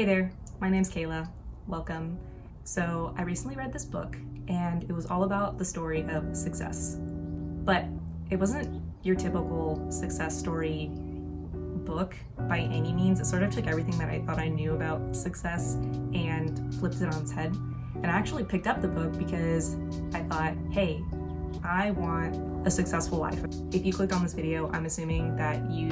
Hey there, my name's Kayla. Welcome. So I recently read this book and it was all about the story of success. But it wasn't your typical success story book by any means. It sort of took everything that I thought I knew about success and flipped it on its head. And I actually picked up the book because I thought, hey, I want a successful life. If you clicked on this video, I'm assuming that you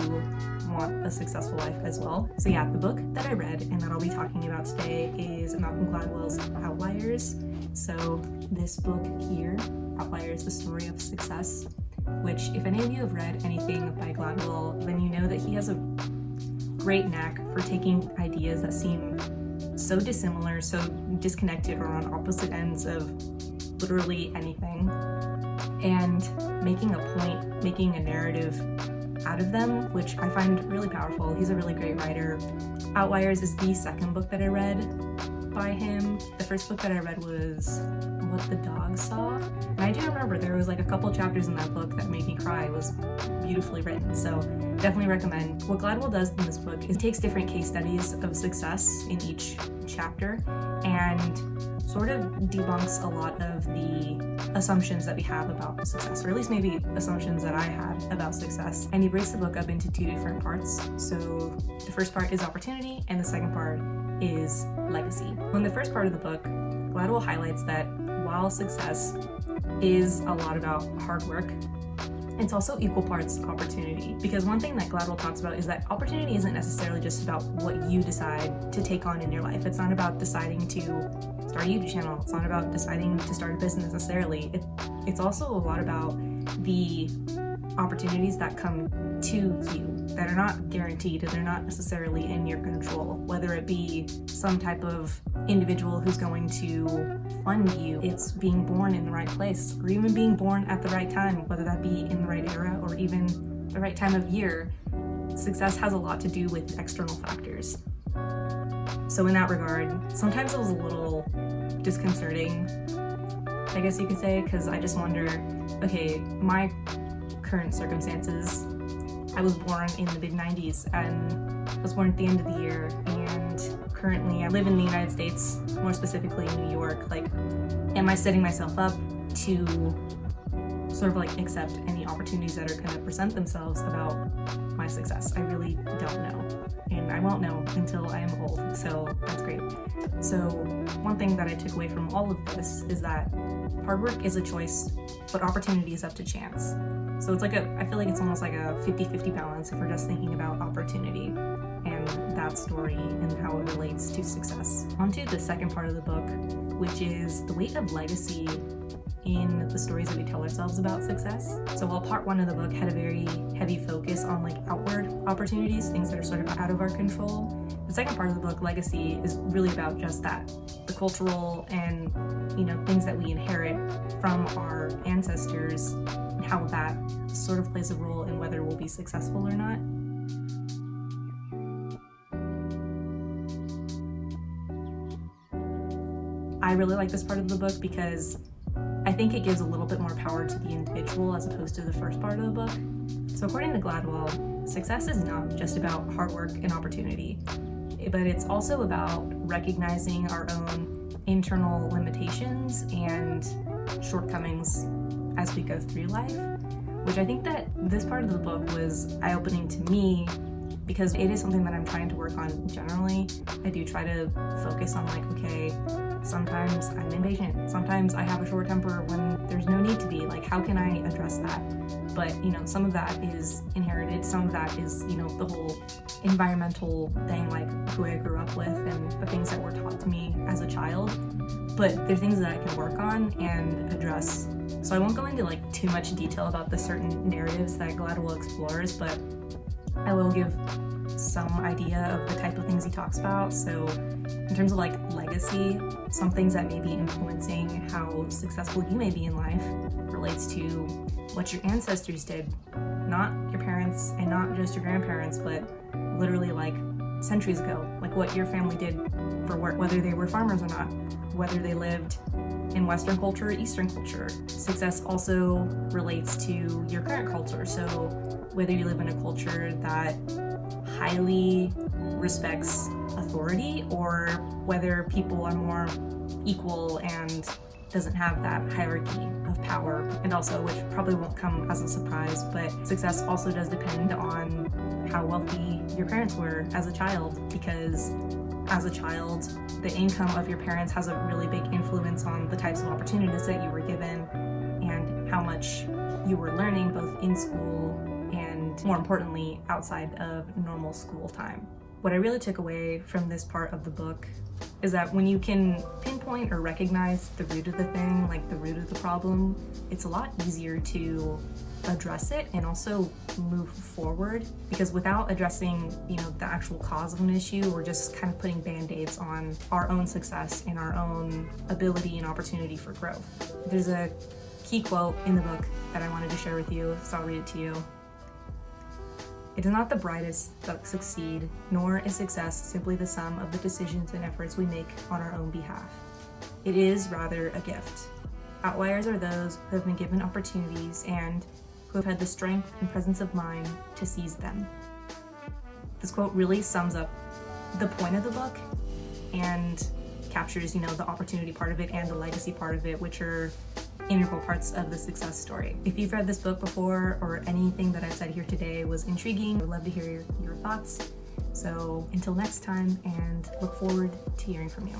want a successful life as well. So yeah, the book that I read and that I'll be talking about today is Malcolm Gladwell's Outliers. So this book here, Outliers, the Story of Success, which if any of you have read anything by Gladwell, then you know that he has a great knack for taking ideas that seem so dissimilar, so disconnected, or on opposite ends of literally anything, and making a point, making a narrative out of them, which I find really powerful. He's a really great writer. Outliers is the second book that I read by him. The first book that I read was What the Dog Saw. And I do remember there was like a couple chapters in that book that made me cry. It was beautifully written, so definitely recommend. What Gladwell does in this book is takes different case studies of success in each chapter and sort of debunks a lot of the assumptions that we have about success, or at least maybe assumptions that I had about success. And he breaks the book up into two different parts. So the first part is opportunity and the second part is legacy. In the first part of the book, Gladwell highlights that while success is a lot about hard work, it's also equal parts opportunity. Because one thing that Gladwell talks about is that opportunity isn't necessarily just about what you decide to take on in your life. It's not about deciding to start a YouTube channel. It's not about deciding to start a business necessarily. It's also a lot about the opportunities that come to you that are not guaranteed and they're not necessarily in your control, whether it be some type of individual who's going to fund you, it's being born in the right place, or even being born at the right time, whether that be in the right era or even the right time of year. Success has a lot to do with external factors. So in that regard, sometimes it was a little disconcerting, I guess you could say, because I just wonder, okay, my current circumstances, I was born in the mid-90s and was born at the end of the year, and currently I live in the United States, more specifically in New York. Like, am I setting myself up to sort of like accept any opportunities that are going to present themselves about my success? I really don't know, and I won't know until I am old, so that's great. So one thing that I took away from all of this is that hard work is a choice, but opportunity is up to chance. So it's like I feel like it's almost like a 50-50 balance if we're just thinking about opportunity and that story and how it relates to success. On to the second part of the book, which is the weight of legacy in the stories that we tell ourselves about success. So while part one of the book had a very heavy focus on like outward opportunities, things that are sort of out of our control, the second part of the book, legacy, is really about just that, the cultural and things that we inherit from our ancestors and how that sort of plays a role in whether we'll be successful or not. I really like this part of the book because I think it gives a little bit more power to the individual as opposed to the first part of the book. So according to Gladwell, success is not just about hard work and opportunity, but it's also about recognizing our own internal limitations and shortcomings as we go through life, which I think that this part of the book was eye-opening to me because it is something that I'm trying to work on generally. I do try to focus on like, okay, sometimes I'm impatient, sometimes I have a short temper when there's no need to be. Like, how can I address that? But some of that is inherited, some of that is the whole environmental thing, like who I grew up with and the things that were taught to me as a child. But there are things that I can work on and address. So I won't go into like too much detail about the certain narratives that Gladwell explores, but I will give some idea of the type of things he talks about. So in terms of like legacy, some things that may be influencing how successful you may be in life relates to what your ancestors did, not your parents and not just your grandparents, but literally like centuries ago, like what your family did for work, whether they were farmers or not, whether they lived in Western culture or Eastern culture. Success also relates to your current culture. So whether you live in a culture that highly respects authority or whether people are more equal and doesn't have that hierarchy of power. And also, which probably won't come as a surprise, but success also does depend on how wealthy your parents were as a child, because as a child, the income of your parents has a really big influence on the types of opportunities that you were given and how much you were learning both in school and, more importantly, outside of normal school time. What I really took away from this part of the book is that when you can pinpoint or recognize the root of the thing, like the root of the problem, it's a lot easier to address it and also move forward, because without addressing, the actual cause of an issue, we're just kind of putting band-aids on our own success and our own ability and opportunity for growth. There's a key quote in the book that I wanted to share with you, so I'll read it to you. It is not the brightest that succeed, nor is success simply the sum of the decisions and efforts we make on our own behalf. It is rather a gift. Outliers are those who have been given opportunities and who have had the strength and presence of mind to seize them. This quote really sums up the point of the book and captures, the opportunity part of it and the legacy part of it, which are integral parts of the success story. If you've read this book before or anything that I've said here today was intriguing, I would love to hear your thoughts. So until next time, and look forward to hearing from you.